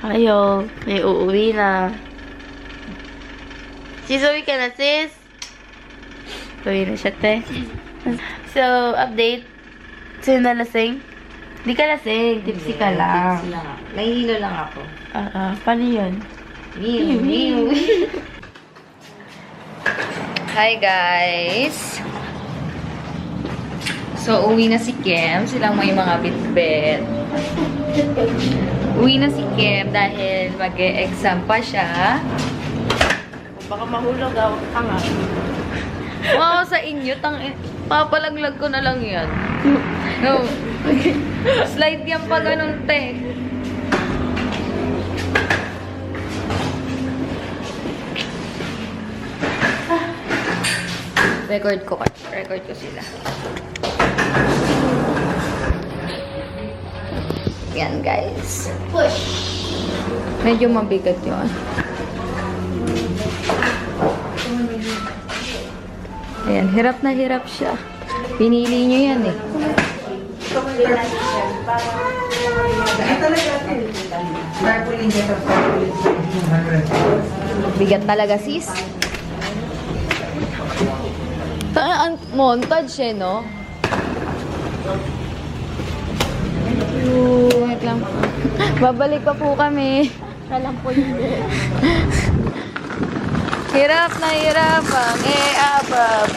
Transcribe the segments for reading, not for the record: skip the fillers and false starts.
Ayo, may uuwi na. Sis, uwi ka na, sis? Uwi na siya, te. So, update. Sino na lasing? Di ka lasing. Tipsy ka lang. Nahihilo lang ako. Paano yun? Hi guys! So, uwi na si Kim. Silang may mga bitbit. Uwi na si Kim dahil mag-e-exam pa siya. Baka mahulog ako. Tanga. Wow, sa inyo, papalaglag ko na lang yan. No. Slide yan pa ganun, te. Record ko sila. Yan, guys. Push! Medyo mabigat yun. Ayan, hirap na hirap siya. Pinili nyo yan eh. Bigat talaga, sis. Montage eh, no? Wait lang. Babalik pa po kami. Alam po yun. Hirap na hirap ang e-abab.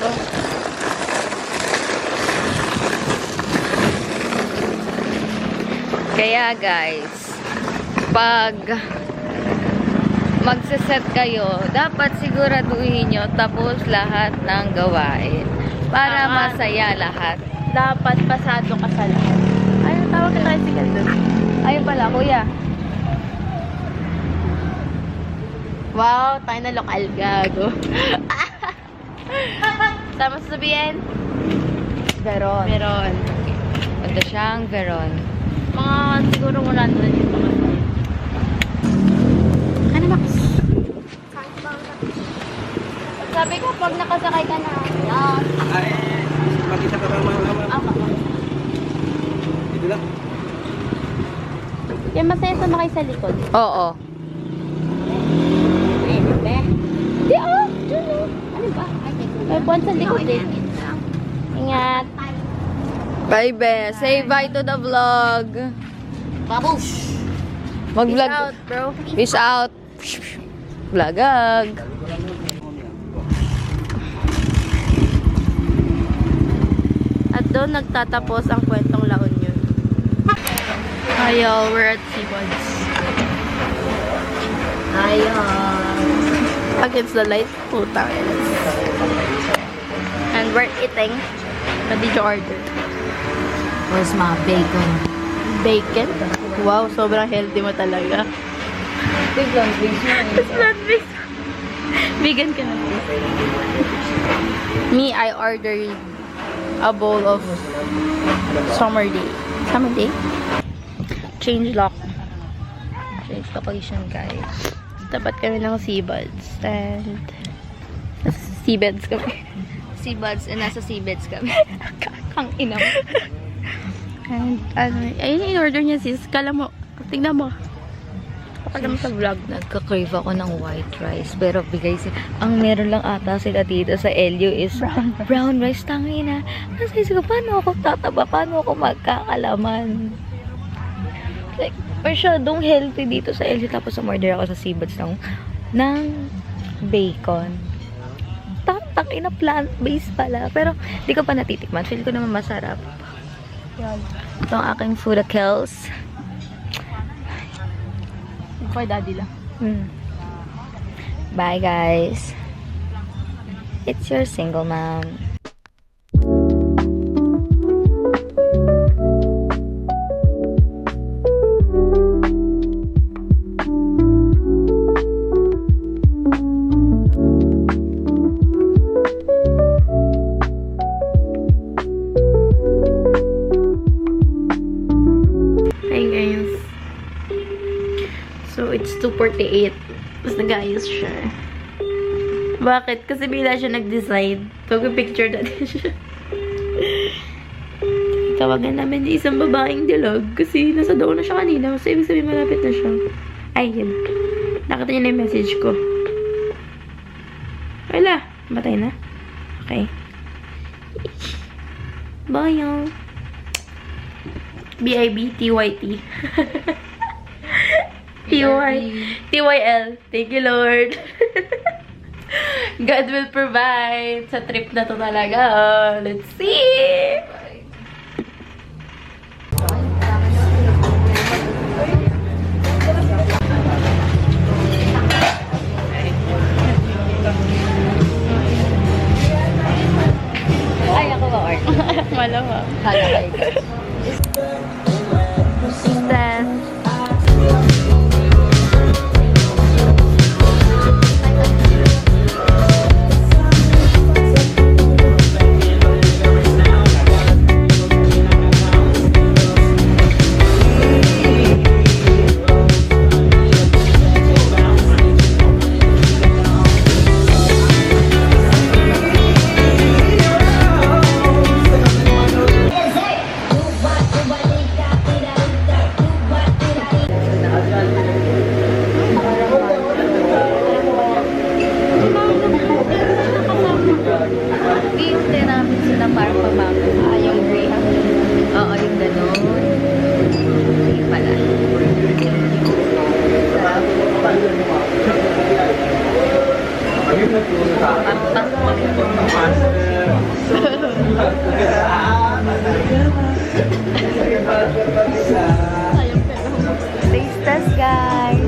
Kaya guys, pag magsaset kayo, dapat siguraduhin nyo tapos lahat ng gawain. Para masaya lahat. Dapat pasado ka sa lahat. Ayun, tawag ka tricycle doon. Ayun pala, kuya. Wow, tayo na lokal gago. Tama sasabihin? Veron. Meron. Ganda siyang Veron. Mga siguro 100 yung mga sa'yo. Ano, Max? Sabi ko, pag nakasakay ka na, yan. Ay, makita ka ba mga Ako. Dito lang. Yan, masaya sumakay sa likod. Oo. Pwede. Di, dyan Ano ba? May buwan sa likod eh. Ingat. Bye, be. Say bye to the vlog. Babush! Mag-vlog. Peace out, bro. Peace out. Vlogag. At doon nagtatapos ang kwentong La Union. Hi y'all, we're at Seabuds. Hi, Against the light, putang ina. And we're eating. What did you order? Where's my bacon? Bacon? Wow, sobrang healthy mo talaga. Big long It's not big. Vegan ka na. Me, I ordered a bowl of summer day. Summer day? Change lock. Change location, guys. Tapat kami ng Seabuds. And Seabeds kami. Seabuds, nasa Seabeds kami. Kang ina mo. And ayun yung in-order niya, sis. Kala mo, tingnan mo. Kala mo sa vlog na. Nagka-crave ako ng white rice. Pero bigay sila. Ang meron lang ata sila dito sa LU is brown rice. Tangina. Kasi ko, paano ako tataba? Paano ako magkakalaman? Like, masyadong healthy dito sa LU. Tapos umorder ako sa Seabuds ng bacon. Tangina, plant-based pala. Pero, di ko pa natitikman. Feel ko naman masarap. Yan. Ito ang aking Foodacels. For daddy lang. Bye, guys. It's your single mom. Hi guys. So it's 2:48. Tapos nag-ayos siya. Bakit? Kasi bila siya nag-decide. Pag-picture natin siya. Tawagan namin yung isang babaeng dilag. Kasi nasa doon na siya kanina. So ibig sabihin malapit na siya. Ay, yun. Nakita niyo na yung message ko. Wala. Batay na. Okay. Bye, y'all. B-I-B-T-Y-T. T-Y-L. Thank you, Lord. God will provide. Sa trip na to talaga. Oh, let's see. Ay, ako ba, Art? Malamang. Halakay. Then, Hindi namin sila para pamangkin. Yung Graham. Oo, yung gano'n. Sige pala. Taste test, guys.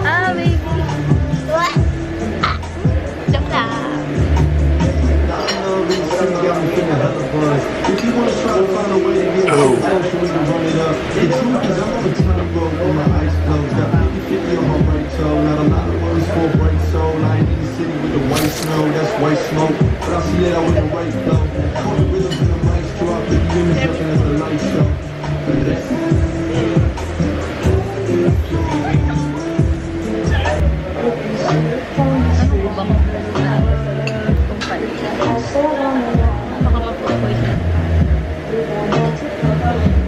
Ah, baby. Joke lang. If you want to try to find a way to get low, socially to run it up. The truth is, I'm on a time road with my eyes closed. Got 50 on my right toe. Not a lot of words for a bright soul. I ain't in the city with the white snow, that's white smoke. But I see that I with the right flow. Call the rhythms and the mics drop. The image looking at the light show.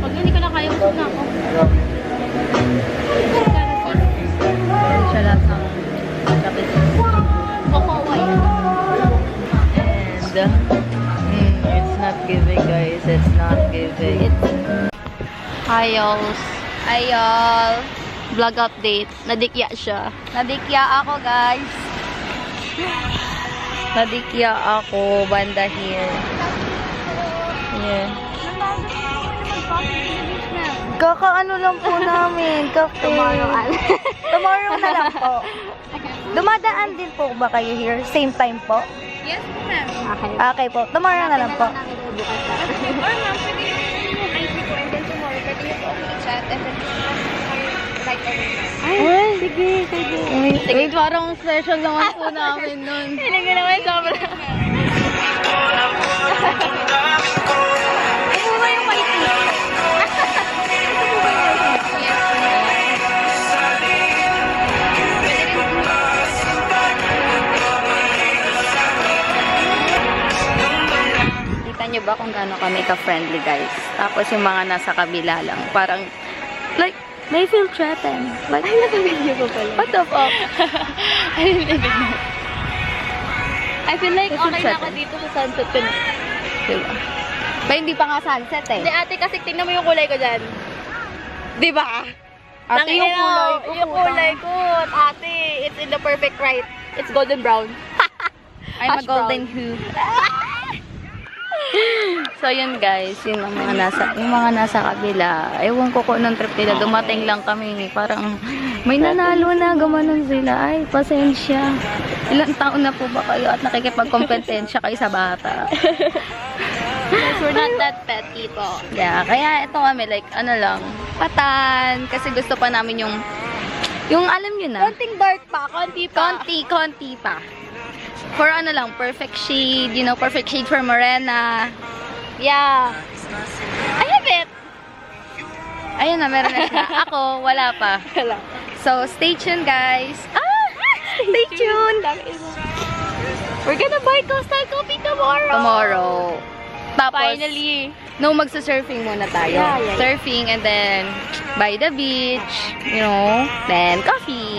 pag hindi ko na kaya, usap na ako. Siya lahat ng kapit. Kokoway. And it's not giving, guys. It's not giving. Hi, y'all. Hi, y'all. Vlog update. Nadikya siya. Nadikya ako, guys. Nadikya ako, banda here. Yeah. Kakaano lang po namin, kape. Tomorrow na lang po. Dumadaan din po ba kayo here? Same time po? Yes, ma'am. Okay po. Tomorrow na lang po. Or ma'am, pwede yung ID ko and then tomorrow, pwede yung only chat and then like Ay, sige, sige. Wait, parang special naman po namin nun. Hindi ko naman sobra. Ito ba yung white tea? Kita nyo ba kung gaano kami ka-friendly, guys? Tapos yung mga nasa kabila lang, parang, like, may feel threatened. Like, ay, naka-video ko pala. What the fuck? I didn't even know. I feel like Kasi okay na ako dito sa sunset ko na. Diba? Ba, hindi pa nga sunset eh. Hindi, ate, kasi tingnan mo yung kulay ko dyan. Diba? Ate, yung kulay ko. Yung kulay ko. Ate, it's in the perfect right. It's golden brown. I'm a Ash golden brown. hue. So yun guys, yung mga nasa kabila. Ewan ko kung anong trip nila. Dumating lang kami. Parang may nanalo na, gumanon sila. Ay, pasensya. Ilang taon na po ba kayo at nakikipagkompetensya kayo sa bata? Yes, we're not that petty po. Yeah, kaya ito kami like ano lang, patan. Kasi gusto pa namin yung alam nyo na. Konting dark pa, konti pa. Konti pa. For ano lang, perfect shade, perfect shade for morena. Yeah. I have it. Ayun na, meron na siya. Ako, wala pa. Wala. So, stay tuned, guys. Stay tuned. We're gonna buy Coastal Coffee tomorrow. Tomorrow. Tapos, Finally. No, magsa-surfing muna tayo. Yeah. Surfing and then by the beach, you know, then coffee.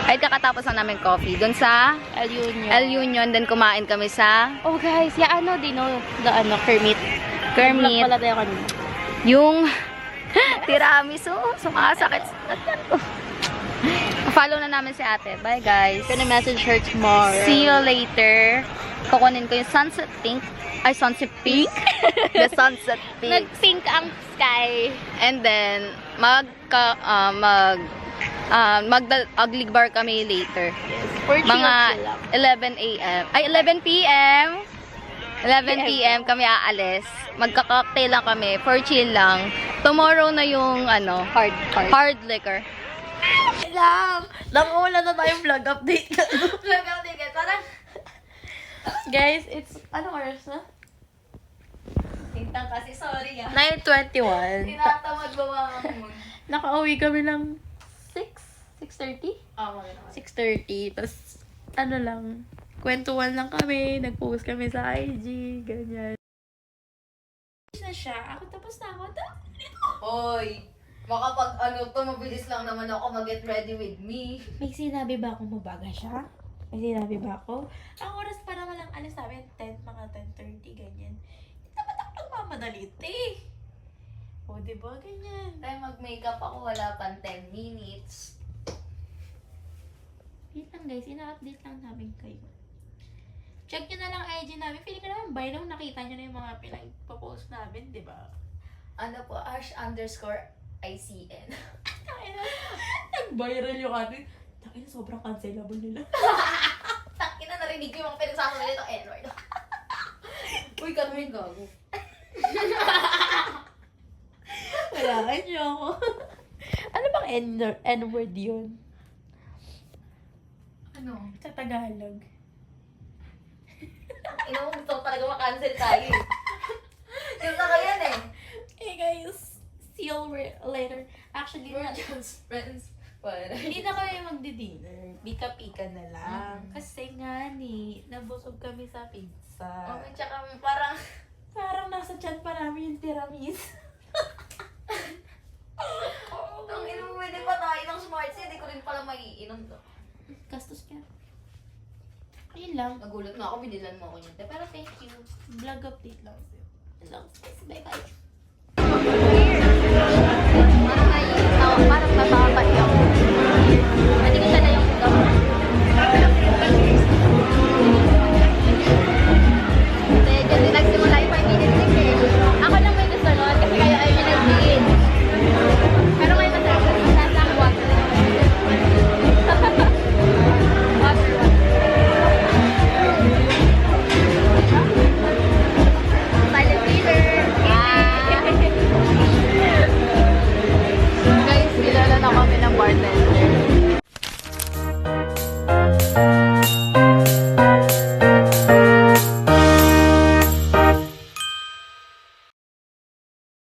Ay, kakatapos na namin coffee. Doon sa El Union. El Union, then kumain kami sa Oh guys, Kermit. Kermit. Wala tayo kanina. Yung tiramisu, sumasakit sa tiyan ko. Follow na namin si ate. Bye guys. Gonna message her tomorrow. See you later. Kukunin ko yung sunset pink. Ay, sunset pink. The sunset pink. Nag-pink ang sky. And then, mag-ugly bar kami later. For chill Mga lang. 11 a.m. Ay, 11 p.m. 11 p.m. kami aalis. Magka-cocktail lang kami. For chill lang. Tomorrow na yung, hard liquor. Lang! Nangula na tayong vlog update. Vlog update. Parang, Guys, it's, anong oras na? tintang kasi, sorry 9:21. Tinatamad ba mo? Nakauwi kami ng 6:30? Oh, maganda. 6:30. Tapos, kwentuhan lang kami. Nag-post kami sa IG. Ganyan. Na siya. Ako tapos na ako. Hoy, makapag mabilis lang naman ako mag-get ready with me. May sinabi ba akong mabaga siya? May sinabi ba ako? Ang oras pa naman lang alis namin, mga 10:30, ganyan. Hindi naman ako nagmamadali, eh. O, diba? Ganyan. Tayo mag-makeup ako, wala pang 10 minutes. Wait lang guys, ina-update lang namin kayo. Check nyo na lang IG namin. Feeling ko naman by now nakita nyo na yung mga pinag-post namin, diba? Ano po, @_ICN. Nag-viral yung atin. Takina, sobrang cancelable nila. Takina, narinig ko yung mga pinagsasabi nito, N-word. Uy, kami gago. Wala nyo ako. Ano bang N-word yun? Ano? Sa Tagalog. Ino mo gusto ko talaga makancel tayo eh. Yung saka yan eh. Hey guys, see you later. Actually, We're just friends. But, hindi na kami magdi-dinner. Pika-pika na lang. Kasi nga nabusog kami sa pizza. okay, tsaka parang, Parang nasa chat pa namin yung tiramisu. ang inuwi pa tayo ng Smart Tea, hindi ko rin pala maiinom to. Gastos ka. Ayun lang. Nagulat nga ako, binilan mo ako yun. Pero thank you. Vlog update lang. Bye bye.